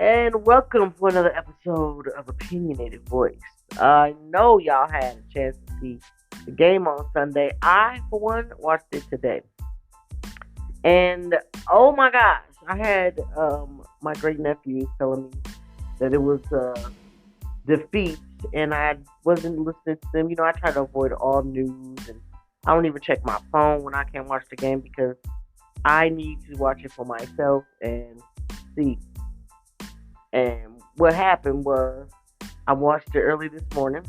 and welcome to another episode of Opinionated Voice. I know y'all had a chance to see the game on Sunday. I, for one, watched it today. And oh my gosh, I had my great nephew telling me that it was defeat, and I wasn't listening to them. I try to avoid all news, and I don't even check my phone when I can't watch the game because I need to watch it for myself and see. And what happened was I watched it early this morning.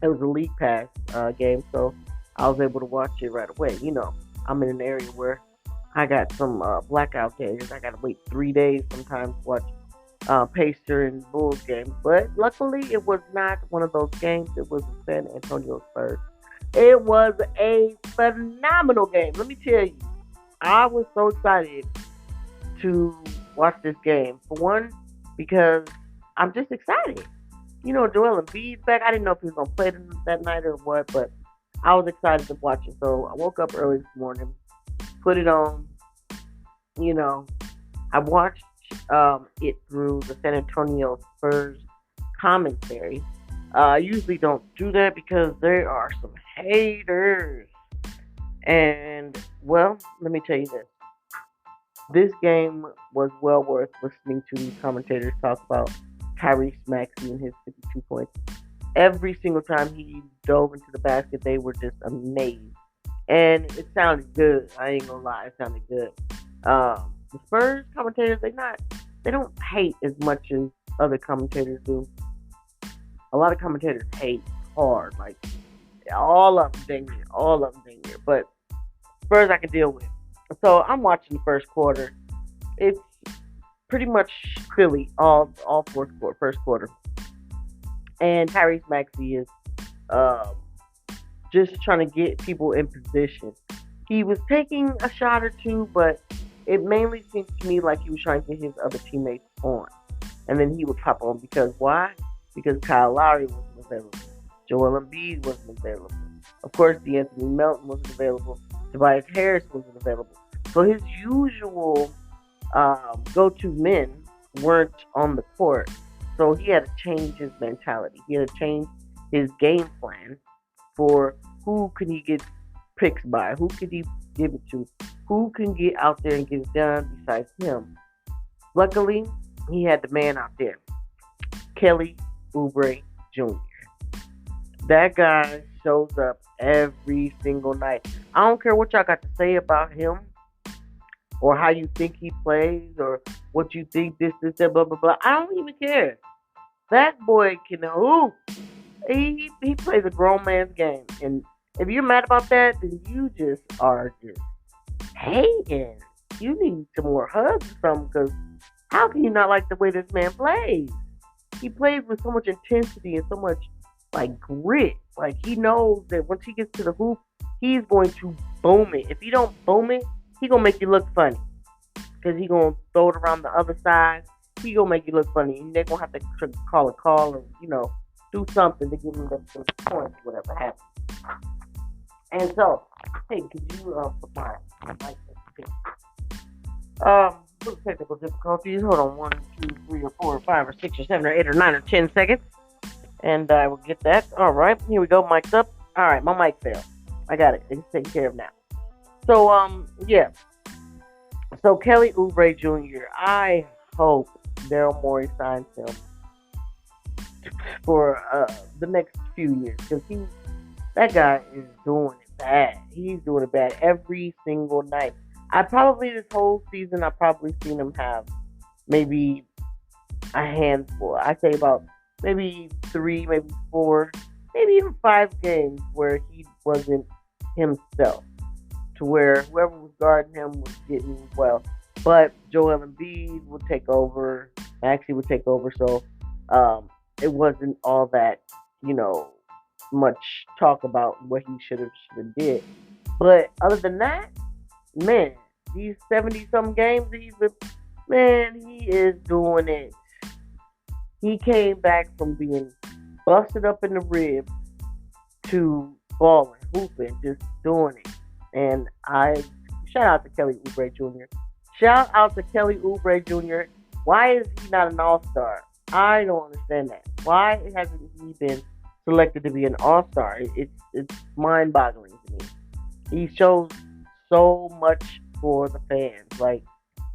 It was a League Pass game, so I was able to watch it right away. I'm in an area where I got some blackout days. I got to wait 3 days sometimes to watch Pacer and Bulls games. But luckily, it was not one of those games. It was the San Antonio Spurs. It was a phenomenal game. Let me tell you, I was so excited to watch this game. For one, because I'm just excited. Joel Embiid's back. I didn't know if he was going to play that night or what, but I was excited to watch it. So I woke up early this morning, put it on. I watched it through the San Antonio Spurs commentary. I usually don't do that because there are some haters. And, well, let me tell you this. This game was well worth listening to these commentators talk about Tyrese Maxey and his 52 points. Every single time he dove into the basket, they were just amazed. And it sounded good. I ain't gonna lie, it sounded good. The Spurs commentators, they don't hate as much as other commentators do. A lot of commentators hate hard, like all of them dang near. But Spurs I can deal with. So I'm watching the first quarter. It's pretty much Philly all first quarter. And Tyrese Maxey is just trying to get people in position. He was taking a shot or two, but it mainly seems to me like he was trying to get his other teammates on. And then he would pop on because why? Because Kyle Lowry wasn't available. Joel Embiid wasn't available. Of course, D'Anthony Melton wasn't available. Tobias Harris wasn't available. So his usual go-to men weren't on the court. So he had to change his mentality. He had to change his game plan for who can he get picks by, who could he give it to, who can get out there and get it done besides him. Luckily, he had the man out there, Kelly Oubre Jr. That guy shows up every single night. I don't care what y'all got to say about him or how you think he plays or what you think this, that, blah, blah, blah. I don't even care. That boy can hoop. He plays a grown man's game. And if you're mad about that, then you just are just hating. You need some more hugs or something because how can you not like the way this man plays? He plays with so much intensity and so much like grit. Like he knows that once he gets to the hoop, he's going to boom it. If he don't boom it, he gonna make you look funny. Cause he gonna throw it around the other side. He gonna make you look funny. And they're gonna have to call a call or, do something to give him the points, whatever happens. And so, hey, could you put my mic little technical difficulties. Hold on, 1, 2, 3, or 4, or 5, or 6, or 7, or 8, or 9, or 10 seconds. And I will get that. All right, here we go. Mic's up. All right, my mic failed. I got it. It's taken care of now. So, yeah. So, Kelly Oubre Jr., I hope Daryl Morey signs him for the next few years. Because that guy is doing it bad. He's doing it bad every single night. This whole season, I've probably seen him have maybe a handful. I say about maybe 3, maybe 4, maybe even 5 games where he wasn't himself. To where whoever was guarding him was getting well. But Joel Embiid would take over. Maxey would take over. So it wasn't all that, much talk about what he should have did. But other than that, man, these 70-something games he is doing it. He came back from being busted up in the ribs to balling, hooping, just doing it. And I shout out to Kelly Oubre Jr. Shout out to Kelly Oubre Jr. Why is he not an all-star? I don't understand that. Why hasn't he been selected to be an all-star? It's mind-boggling to me. He shows so much for the fans. Like,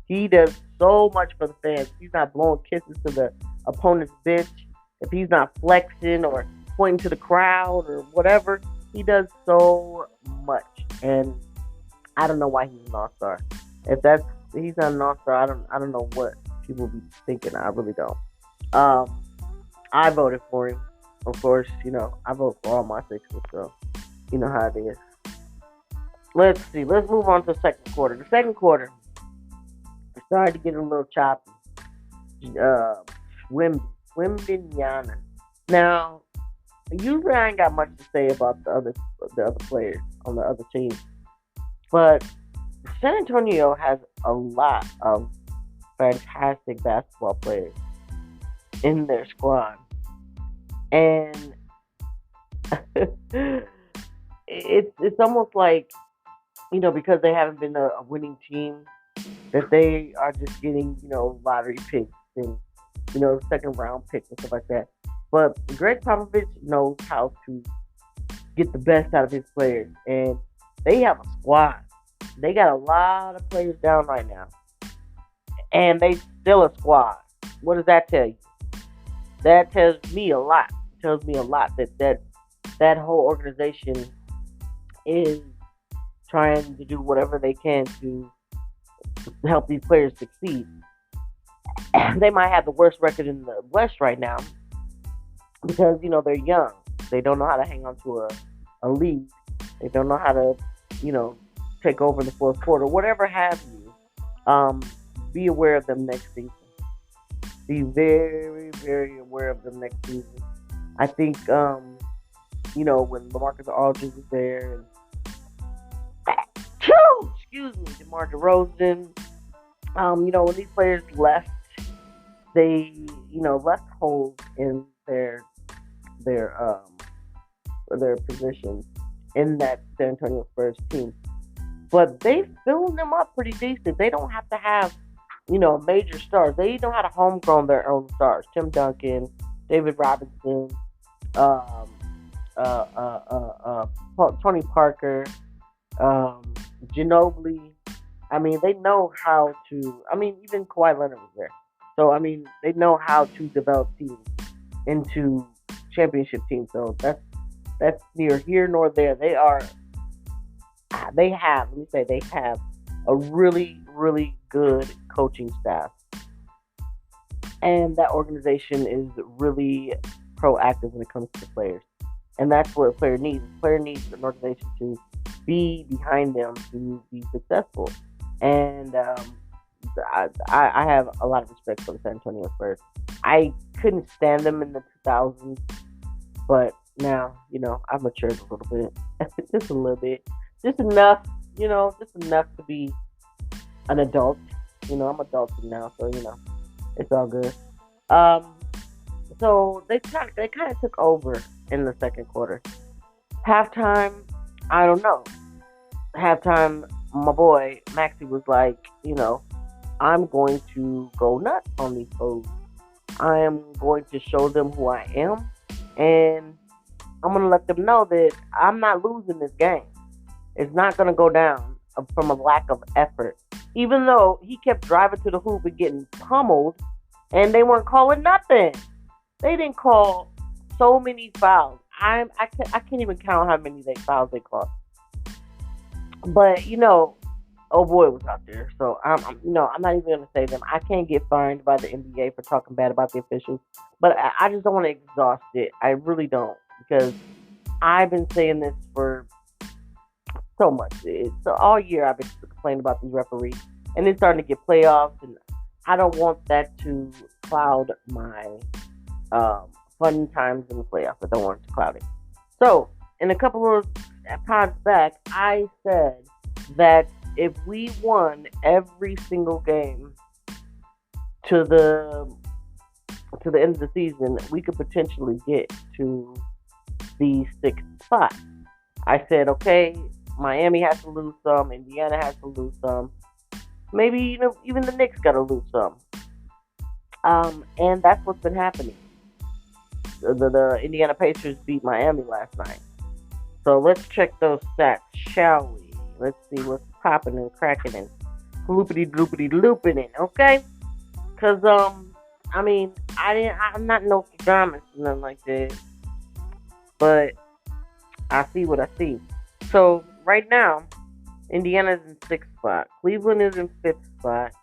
he does so much for the fans. If he's not blowing kisses to the opponent's bench, if he's not flexing or pointing to the crowd or whatever, he does so much. And I don't know why he's an all-star. If he's not an all-star, I don't know what people be thinking. I really don't. I voted for him. Of course, I vote for all my Sixers, so you know how it is. Let's see. Let's move on to the second quarter. The second quarter started to get a little choppy. Wimbignana. Now, usually I ain't got much to say about the other players on the other team, but San Antonio has a lot of fantastic basketball players in their squad, and it's almost like, because they haven't been a winning team, that they are just getting, lottery picks and, second round picks and stuff like that. But Greg Popovich knows how to get the best out of his players, and they have a squad. They got a lot of players down right now, and they still a squad. What does that tell you? That tells me a lot. It tells me a lot that whole organization is trying to do whatever they can to help these players succeed. They might have the worst record in the West right now because, they're young. They don't know how to hang on to a lead. They don't know how to, take over in the fourth quarter, whatever have you. Be aware of them next season. Be very, very aware of them next season. I think, when LaMarcus Aldridge was there, DeMar DeRozan, when these players left, they, left holes in their positions in that San Antonio Spurs team. But they filled them up pretty decent. They don't have to have, major stars. They know how to homegrown their own stars. Tim Duncan, David Robinson, Tony Parker, Ginobili. They know how to. Even Kawhi Leonard was there. So, they know how to develop teams into championship teams. So that's neither here nor there. They have a really, really good coaching staff. And that organization is really proactive when it comes to players. And that's what a player needs. A player needs an organization to be behind them to be successful. And I have a lot of respect for the San Antonio Spurs. I couldn't stand them in the 2000s, but now, I've matured a little bit. Just a little bit. Just enough, just enough to be an adult. I'm adulting now, so, it's all good. So they kind of took over in the second quarter. Halftime, I don't know. Halftime, my boy Maxie was like, I'm going to go nuts on these folks. I am going to show them who I am, and I'm going to let them know that I'm not losing this game. It's not going to go down from a lack of effort. Even though he kept driving to the hoop and getting pummeled, and they weren't calling nothing. They didn't call so many fouls. I can't even count how many fouls they called. But, oh boy was out there. So, I'm not even going to say them. I can't get fined by the NBA for talking bad about the officials. But I just don't want to exhaust it. I really don't. Because I've been saying this for so much. So all year I've been complaining about these referees. And it's starting to get playoffs. And I don't want that to cloud my fun times in the playoffs. I don't want it to cloud it. So, in a couple of pods back, I said that if we won every single game to the end of the season, we could potentially get to the 6th spot. I said, okay, Miami has to lose some, Indiana has to lose some, maybe even the Knicks got to lose some. And that's what's been happening. The Indiana Pacers beat Miami last night. So let's check those stats, shall we? Let's see what's popping and cracking and loopity loopity looping it, okay? Cause I mean, I'm not Nostradamus or nothing like that, but I see what I see. So right now, Indiana's in sixth spot. Cleveland is in fifth spot.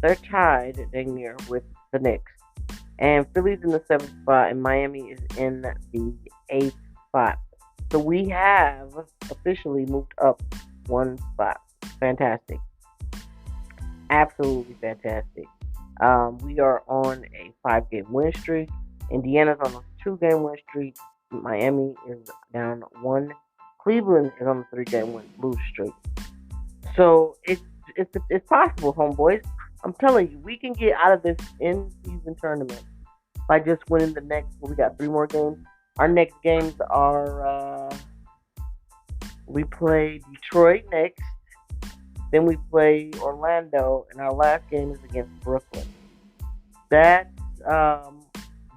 They're tied dang near with the Knicks. And Philly's in the seventh spot, and Miami is in the eighth spot. So we have officially moved up one spot. Fantastic. Absolutely fantastic. We are on a 5-game win streak. Indiana's on a 2-game win streak. Miami is down one. Cleveland is on a 3-game lose streak. So it's possible, homeboys. I'm telling you, we can get out of this in-season tournament by just winning the next. Well, we got 3 more games. Our next games are we play Detroit next, then we play Orlando, and our last game is against Brooklyn. That's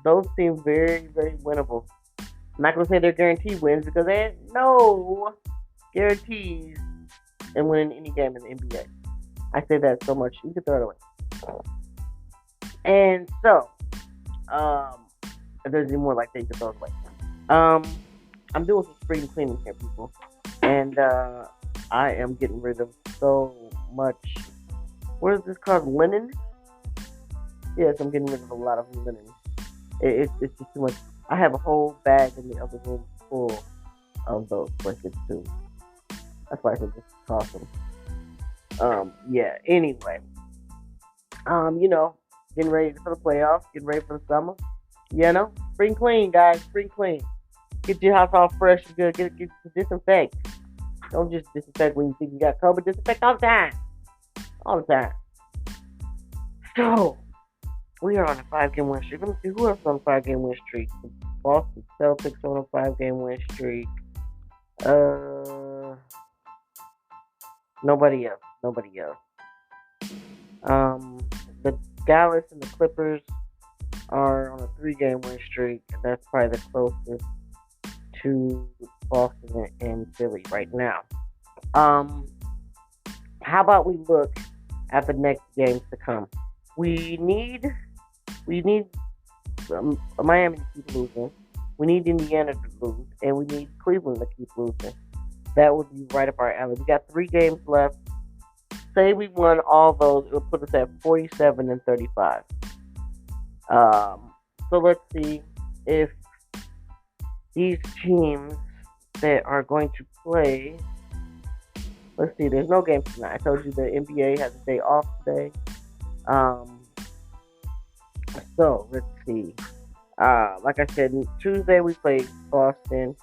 those seem very, very winnable. I'm not gonna say they're guaranteed wins because there ain't no guarantees in winning any game in the NBA. I say that so much, you can throw it away. And so, there's any more like that you can throw it away. I'm doing some spring cleaning here, people, and I am getting rid of so much. What is this called? Linen? Yes, I'm getting rid of a lot of linen. It's just too much. I have a whole bag in the other room full of those blankets too. That's why I said just toss them. Yeah. Anyway, getting ready for the playoffs, getting ready for the summer. Spring clean, guys. Spring clean. Get your house all fresh and good. Get disinfect. Don't just disinfect when you think you got COVID. Disinfect all the time. All the time. So, we are on a 5-game win streak. Let me see who else on a 5-game win streak. The Boston Celtics on a 5-game win streak. Nobody else. The Dallas and the Clippers are on a 3-game win streak. That's probably the closest to Boston and Philly right now. How about we look at the next games to come? We need Miami to keep losing. We need Indiana to lose, and we need Cleveland to keep losing. That would be right up our alley. We got 3 games left. Say we won all those, it would put us at 47 and 35. So let's see if these teams that are going to play. Let's see. There's no game tonight. I told you the NBA has a day off today. So let's see. Like I said, Tuesday we play Boston.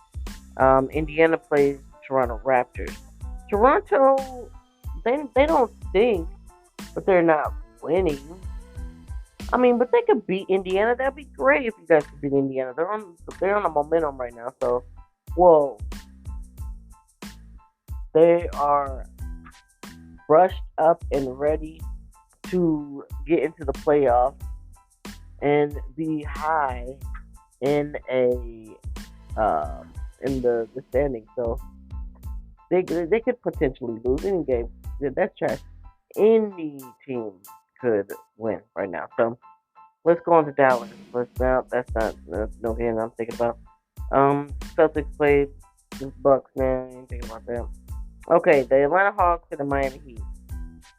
Indiana plays Toronto Raptors. Toronto, they don't stink, but they're not winning. I mean, but they could beat Indiana. That'd be great if you guys could beat Indiana. They're on a momentum right now. So, whoa, they are brushed up and ready to get into the playoffs and be high in the standing. So they could potentially lose any game. That's trash. Any team could win right now. So let's go on to Dallas. That's no game I'm thinking about. Celtics played the Bucks, man. I ain't thinking about that. Okay, the Atlanta Hawks and the Miami Heat.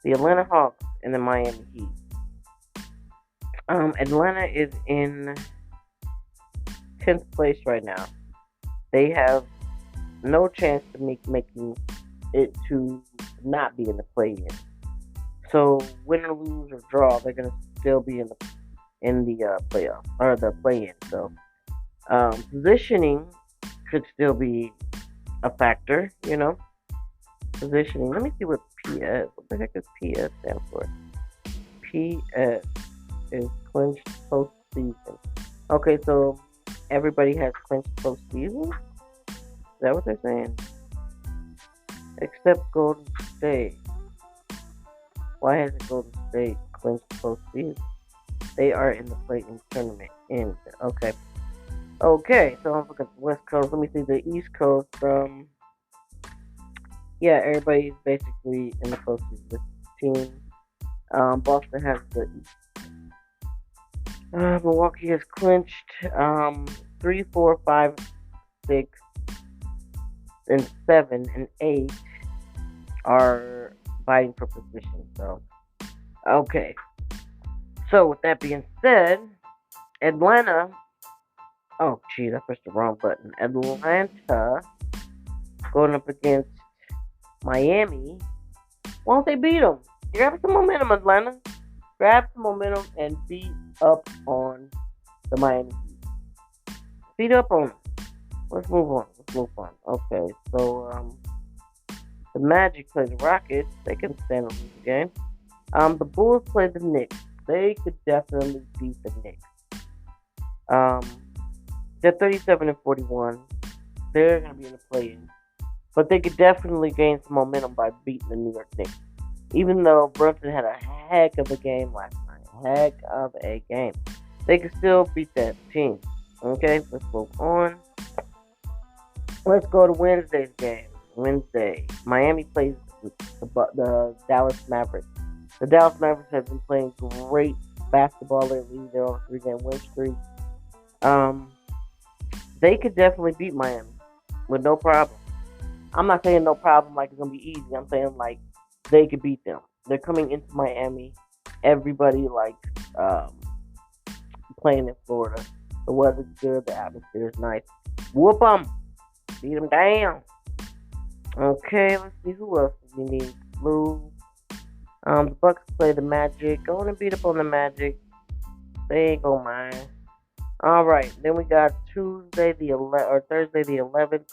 The Atlanta Hawks and the Miami Heat. Atlanta is in 10th place right now. They have no chance to making it to not be in the play-in. So win or lose or draw, they're gonna still be in the playoff or the play-in. So positioning could still be a factor, Positioning. Let me see what PS. What the heck does PS stand for? PS is clinched postseason. Okay, so everybody has clinched postseason? Is that what they're saying? Except Golden State. Why hasn't Golden State clinched postseason? They are in the play-in tournament. Okay. Okay, so I'm looking at the West Coast. Let me see the East Coast. Yeah, everybody's basically in the postseason. Team. Boston has the Milwaukee has clinched 3, 4, 5, 6, and 7 and 8 are fighting for position. So, okay. So with that being said, Atlanta. Oh, geez, I pressed the wrong button. Atlanta going up against Miami. Why don't they beat them? Grab some momentum, Atlanta. Grab some momentum and beat up on the Miami Heat. Beat up on them. Let's move on. Okay, so the Magic play the Rockets. They can stand to lose the game. The Bulls play the Knicks. They could definitely beat the Knicks. They're 37 and 41. They're gonna be in the play-in, but they could definitely gain some momentum by beating the New York Knicks. Even though Brunson had a heck of a game last night, they could still beat that team. Okay, let's move on. Let's go to Wednesday's game. Wednesday, Miami plays the Dallas Mavericks. The Dallas Mavericks have been playing great basketball lately. They're on a 3-game win streak. They could definitely beat Miami with no problem. I'm not saying no problem like it's gonna be easy. I'm saying like they could beat them. They're coming into Miami. Everybody playing in Florida. The weather's good. The atmosphere is nice. Whoop them. Beat them down. Okay, let's see who else we need. Blue. The Bucks play the Magic. Going to beat up on the Magic. They ain't gonna mind. All right, then we got Thursday the 11th.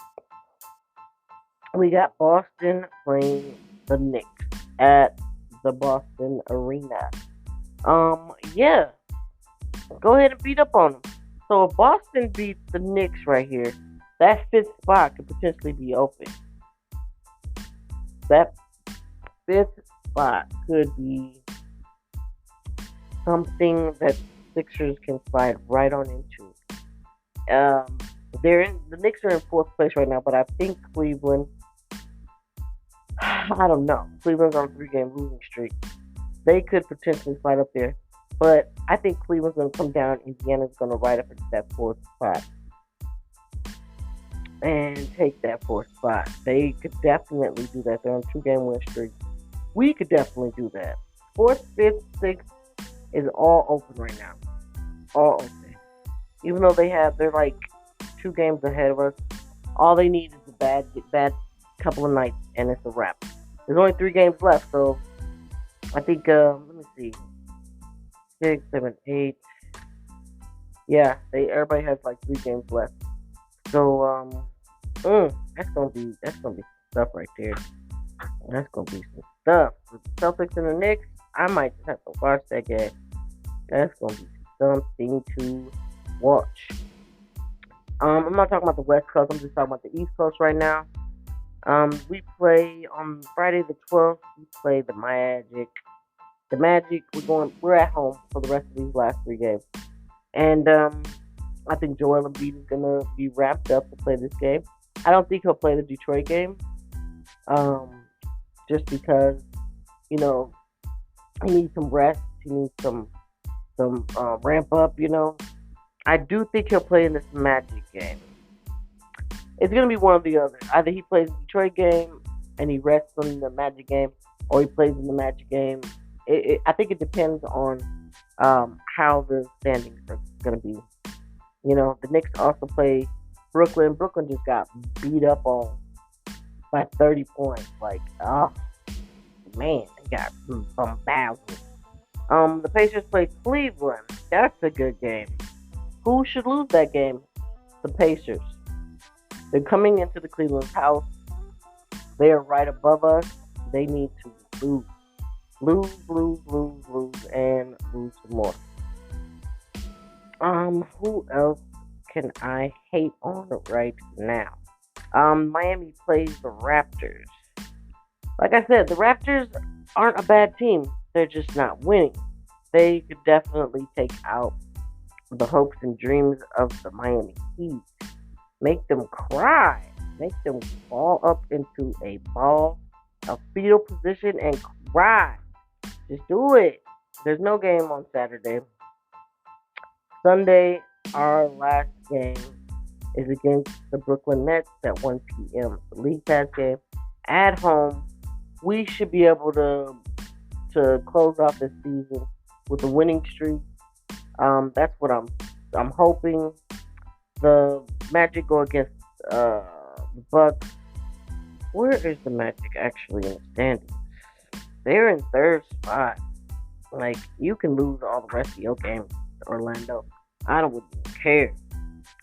We got Boston playing the Knicks at the Boston Arena. Yeah, go ahead and beat up on them. So if Boston beats the Knicks right here, that 5th spot could potentially be open. That 5th spot could be something that Sixers can slide right on into. The Knicks are in 4th place right now, but I think Cleveland. I don't know. Cleveland's on a 3-game losing streak. They could potentially slide up there, but I think Cleveland's going to come down. Indiana's going to ride up into that 4th spot and take that 4th spot. They could definitely do that. They're on a 2-game win streak. We could definitely do that. 4th, 5th, 6th is all open right now. All open. Even though they're like 2 games ahead of us, all they need is a bad couple of nights and it's a wrap. There's only 3 games left, so I think let me see, 6, 7, 8. Yeah, everybody has like 3 games left. So that's gonna be stuff right there. That's gonna be some stuff. With the Celtics and the Knicks, I might just have to watch that game. That's gonna be something to watch. I'm not talking about the West Coast. I'm just talking about the East Coast right now. We play on Friday the 12th. We play the Magic. The Magic. We're at home for the rest of these last 3 games, and I think Joel Embiid is gonna be wrapped up to play this game. I don't think he'll play the Detroit game, just because he needs some rest. He needs some ramp up. I do think he'll play in this Magic game. It's going to be one or the other. Either he plays the Detroit game and he rests on the Magic game, or he plays in the Magic game. I think it depends on how the standings are going to be. The Knicks also play Brooklyn. Brooklyn just got beat up on by 30 points. Like, oh, man, they got bombarded. The Pacers play Cleveland. That's a good game. Who should lose that game? The Pacers. They're coming into the Cleveland's house. They are right above us. They need to lose. Lose, and lose some more. Who else can I hate on right now? Miami plays the Raptors. Like I said, the Raptors aren't a bad team. They're just not winning. they could definitely take out the hopes and dreams of the Miami Heat. Make them cry. Make them fall up into a fetal position, and cry. Just do it. There's no game on Saturday. Sunday, our last game is against the Brooklyn Nets at 1 p.m. The League Pass game at home. We should be able to close off this season with a winning streak. That's what I'm hoping. The Magic go against the Bucks. Where is the Magic actually in the standings? They're in third spot. Like, you can lose all the rest of your games to Orlando. I don't even care.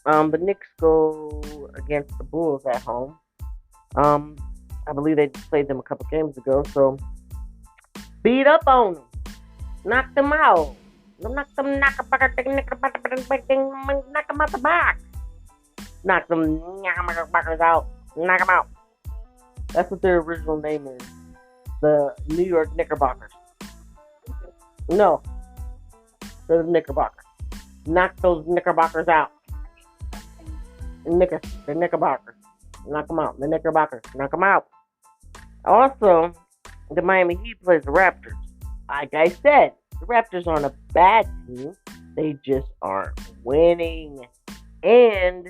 The Knicks go against the Bulls at home. I believe they just played them a couple games ago, so beat up on them. Knock them out. Knock them out the box. Knock them motherfuckers out. Knock them out. That's what their original name is. The New York Knickerbockers. No. They're the Knickerbockers. Knock those Knickerbockers out. The Knickerbockers. Knock them out. The Knickerbockers. Knock them out. Also, the Miami Heat plays the Raptors. Like I said, the Raptors aren't a bad team. They just aren't winning. And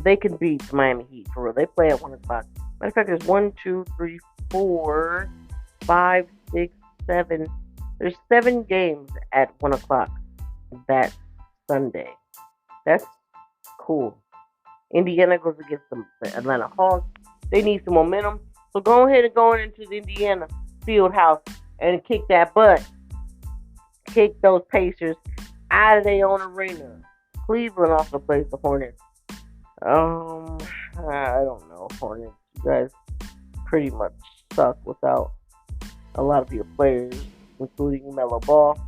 they can beat the Miami Heat for real. They play at 1 o'clock. Matter of fact, there's 1, 2, 3, 4, 5, 6, 7. There's 7 games at 1 o'clock that Sunday. That's cool. Indiana goes against the Atlanta Hawks. They need some momentum. So go ahead and go into the Indiana field house and kick that butt. Kick those Pacers out of their own arena. Cleveland also plays the Hornets. I don't know, Hornets. You guys pretty much suck without a lot of your players, including Melo Ball.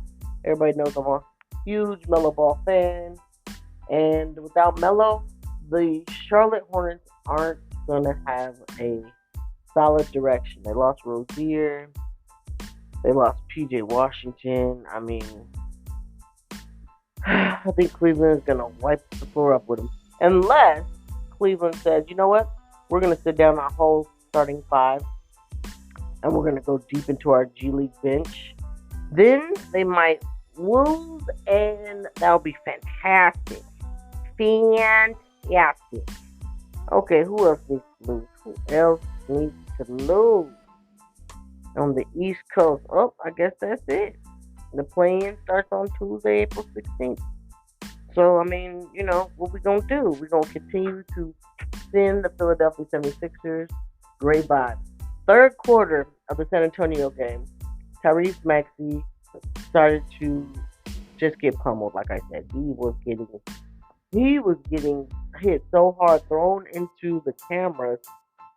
Everybody knows I'm a huge Melo Ball fan. And without Melo, the Charlotte Hornets aren't going to have a solid direction. They lost Rozier. They lost P.J. Washington. I mean, I think Cleveland is going to wipe the floor up with them. Unless Cleveland says, you know what? We're going to sit down our whole starting 5. And we're going to go deep into our G League bench. Then they might lose. And that'll be fantastic. Fantastic. Okay, who else needs to lose? Who else needs to lose? On the East Coast. Oh, I guess that's it. The play-in starts on Tuesday, April 16th. So, I mean, you know, what we going to do? We're going to continue to send the Philadelphia 76ers great vibes. Third quarter of the San Antonio game, Tyrese Maxey started to just get pummeled, like I said. He was getting hit so hard, thrown into the cameras,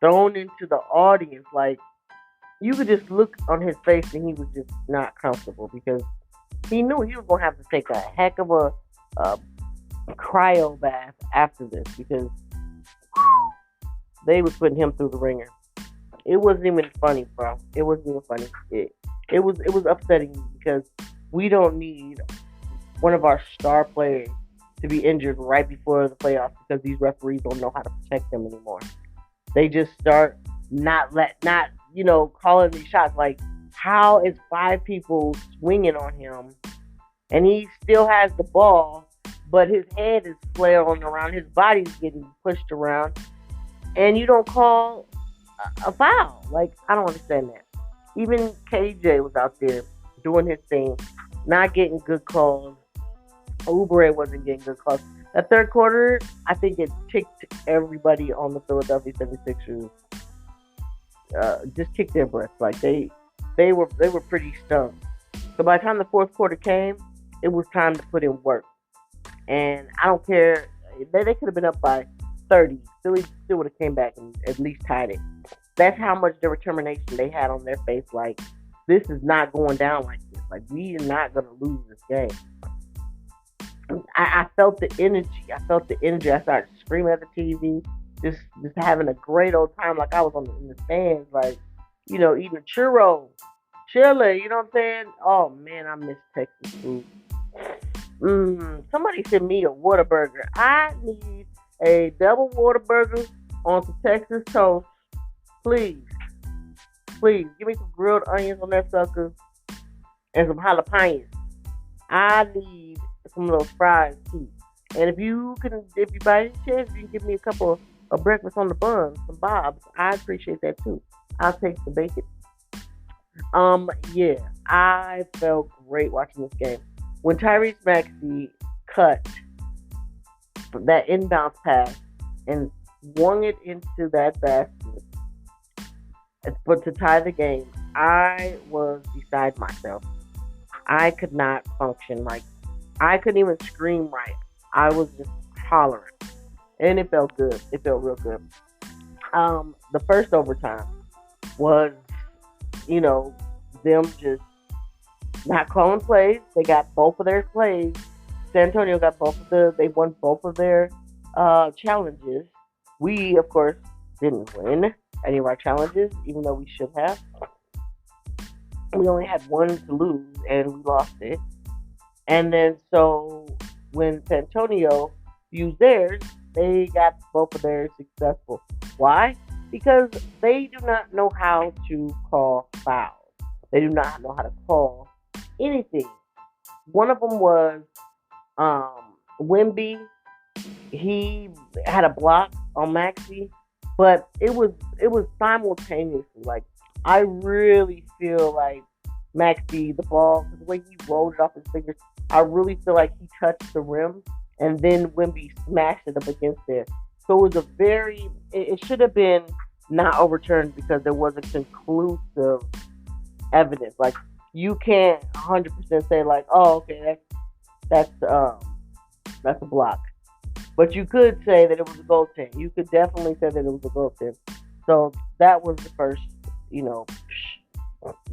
thrown into the audience. Like, you could just look on his face and he was just not comfortable because he knew he was going to have to take a heck of a cryo bath after this because they was putting him through the ringer. It wasn't even funny, bro. It wasn't even funny. It was upsetting because we don't need one of our star players to be injured right before the playoffs because these referees don't know how to protect them anymore. They just start calling these shots. Like, how is 5 people swinging on him and he still has the ball, but his head is flailing around, his body's getting pushed around, and you don't call a foul? Like, I don't understand that. Even KJ was out there doing his thing, not getting good calls. Oubre wasn't getting good calls. That third quarter, I think it ticked everybody on the Philadelphia 76ers. Just kicked their breath. Like, they were pretty stunned. So by the time the fourth quarter came, it was time to put in work. And I don't care. They could have been up by 30. Philly still would have came back and at least tied it. That's how much determination they had on their face. Like, this is not going down like this. Like, we are not going to lose this game. I felt the energy. I started screaming at the TV, just having a great old time. Like, I was in the stands, like, eating a churro Chile, you know what I'm saying? Oh man, I miss Texas food. Somebody send me a Whataburger. I need a double Whataburger on some Texas toast. Please, please, give me some grilled onions on that sucker and some jalapenos. I need some of those fries too. And if you by any chance, you can give me a couple of breakfast on the bun, some bobs, I appreciate that too. I'll take the bacon. Yeah, I felt great watching this game. When Tyrese Maxey cut that inbound pass and swung it into that basket, but to tie the game, I was beside myself. I could not function. Like, I couldn't even scream right. I was just hollering. And it felt good. It felt real good. The first overtime was, you know, them just not calling plays. They got both of their plays. San Antonio got they won both of their challenges. We, of course, didn't win any of our challenges, even though we should have. We only had one to lose, and we lost it. And then, so when San Antonio used theirs, they got both of theirs successful. Why? Because they do not know how to call fouls. They do not know how to call anything. One of them was Wimby. He had a block on Maxey, but it was simultaneously. Like, I really feel like Maxey, the ball, the way he rolled it off his fingers, I really feel like he touched the rim, and then Wimby smashed it up against there. So it was it should have been not overturned because there wasn't conclusive evidence. Like, you can't 100% say like, oh, okay, that's a block. But you could say that it was a goaltend. You could definitely say that it was a goaltend. So that was the first, you know,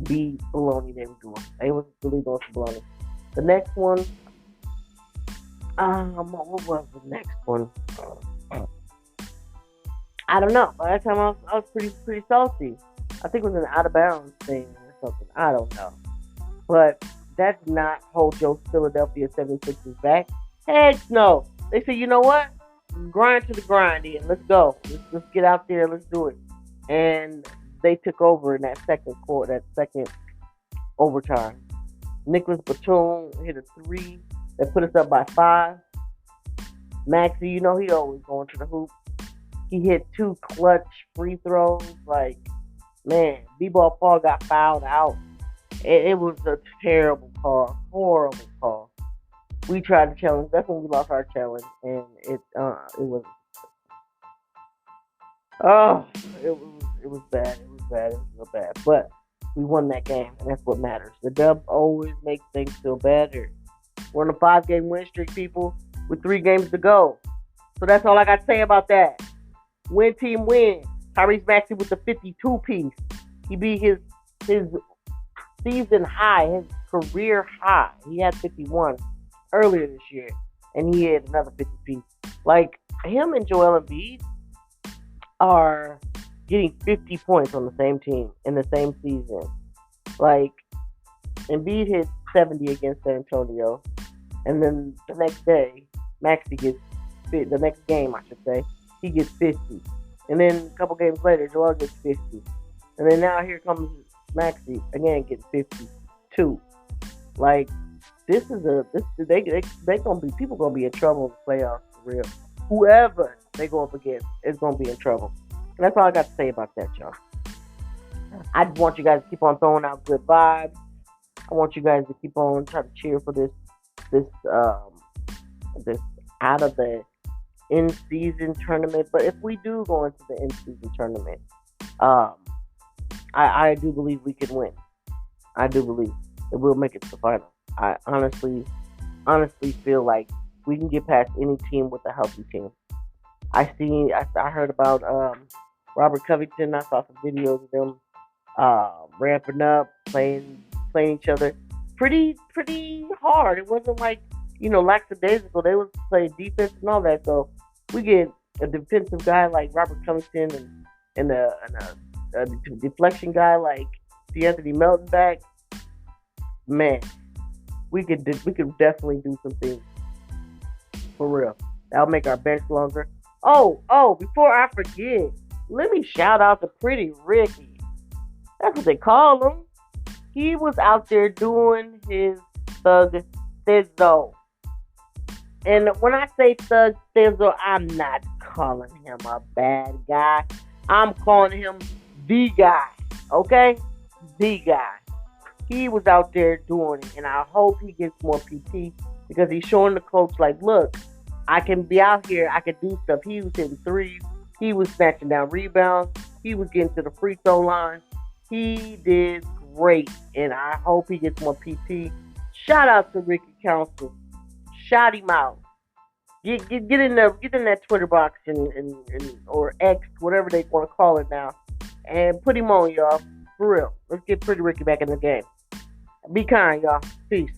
be baloney they were doing. They was really doing some baloney. The next one, what was the next one? I don't know. By that time, I was pretty salty. I think it was an out of bounds thing or something. I don't know. But that did not hold Joe Philadelphia 76ers back. Heck no. They said, you know what? Grind to the grind, Ian. Let's go. Let's get out there. Let's do it. And they took over in that second quarter, that second overtime. Nicholas Batum hit a three that put us up by 5. Maxey, you know he always going to the hoop. He hit 2 clutch free throws. Like, man, B-Ball Paul got fouled out. It was a terrible call, horrible call. We tried to challenge. That's when we lost our challenge, and it was oh it was bad. It was bad. It was real bad. But we won that game, and that's what matters. The dub always makes things feel better. We're on a 5-game win streak, people, with 3 games to go. So that's all I got to say about that. Win team win. Tyrese Maxey with the 52 piece. He beat his season high, his career high. He had 51 earlier this year, and he had another 50 piece. Like, him and Joel Embiid are getting 50 points on the same team in the same season. Like, Embiid hit 70 against San Antonio, and then the next day, Maxey gets the next game, I should say, he gets 50. And then a couple games later, Joel gets 50. And then now here comes Maxey again getting 52. Like, they gonna be, people gonna be in trouble in the playoffs for real. Whoever they go up against is gonna be in trouble. And that's all I got to say about that, y'all. I just want you guys to keep on throwing out good vibes. I want you guys to keep on trying to cheer for this out of the in-season tournament. But if we do go into the in-season tournament, I do believe we can win. I do believe it will make it to the final. I honestly feel like we can get past any team with a healthy team. I heard about Robert Covington. I saw some videos of them ramping up, playing each other pretty hard. It wasn't like, lackadaisical. They was playing defense and all that. So we get a defensive guy like Robert Covington and a deflection guy like Anthony Melton back, man, we could definitely do some things for real. That'll make our bench longer. Oh, before I forget, let me shout out to Pretty Ricky. That's what they call him. He was out there doing his thug thizzle. And when I say thug thizzle, I'm not calling him a bad guy. I'm calling him the guy. Okay? The guy. He was out there doing it. And I hope he gets more PT because he's showing the coach, like, look, I can be out here. I can do stuff. He was hitting threes. He was snatching down rebounds. He was getting to the free throw line. He did great. And I hope he gets more PT. Shout out to Ricky Council. Shout him out. Get in there, get in that Twitter box and or X, whatever they want to call it now, and put him on, y'all. For real. Let's get Pretty Ricky back in the game. Be kind, y'all. Peace.